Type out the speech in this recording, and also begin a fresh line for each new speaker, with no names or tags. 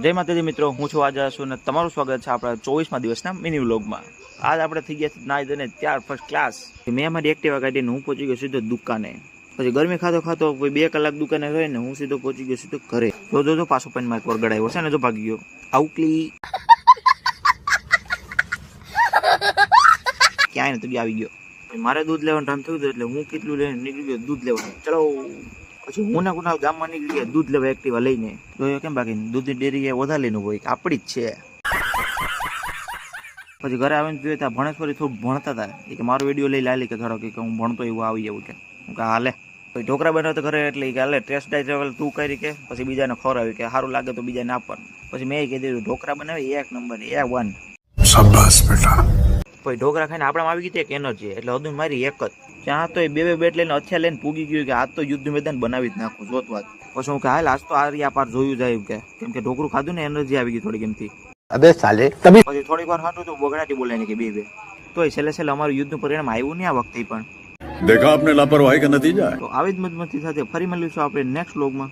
જય માતાજી મિત્રો, હું છું આજા છું અને તમારું સ્વાગત છે આપણા 24મા દિવસના મિની વ્લોગમાં। આજ આપણે થઈ ગયા નાઈ ધોઈને ત્યાર ફર્સ્ટ ક્લાસ। મેં મારી એક્ટિવા કાઢીને હું પહોંચી ગયો સીધો દુકાને। પછી ગરમી ખાતો 2 કલાક દુકાને રહીને હું સીધો પહોંચી ગયો સીધો ઘરે। જો પાછો પેન માં એક વાર ગળાયો છે ને, જો ભાગી ગયો આઉકલી ક્યાંય નથી આવી ગયો। મારે દૂધ લેવાનું ટાઈમ થયું એટલે હું કેટલું લઈને નીકળી ગયો દૂધ લેવાનું। ચલો પછી હું ના કુનાલ ગામમાં નીકળી ગયા દૂધ લેવા એક્ટિવા લઈને। તો કેમ બાકી દૂધની ડેરી વધારે લઈને હોય કે આપણી જ છે। પછી ઘરે આવીને જોઈએ ત્યાં ભણેશ્વરી થોડું ભણતા હતા કે મારો વિડીયો લઈ લાલી કે થોડો કે હું ભણતો એવું આવી જવું કે હાલે। પછી ઢોકરા બનાવતો ઘરે એટલે કે હાલે ટેસ્ટ ડ્રાઈવ તું કરી કે પછી બીજાને ખવડાવી કે સારું લાગે તો બીજાને આપવાનું। પછી મેં કહી દીધું ઢોકરા બનાવી 1 નંબર A1।
શાબાશ બેટા।
પછી ઢોકરા ખાઈને આપણામાં આવી ગઈ એક એનર્જી, એટલે હદું મારી એક જ ત્યાં તો 2 બેટ લઈને અથિયા લઈને પૂગી ગયું કે આજ તો યુદ્ધ મેદાન બનાવી જ નાખું જોત વાત। પછી હું કે હાલ આજ તો આ પાર જોયું જાય કે કેમ કે ઢોકરું ખાધું ને એનર્જી આવી ગઈ થોડી કેમથી।
અબે સાલે તभी
પછી થોડીક વાર હાટું તો બગડાટી બોલાય ને કે બે તોય છેલ્લે અમારું યુદ્ધનું પરિણામ આવ્યું નહીં આ વખતે પણ।
देखा आपने लापरवाही का नतीजा है।
તો આવી જ મતમતી સાથે ફરી મળીશું આપણે નેક્સ્ટ વ્લોગમાં।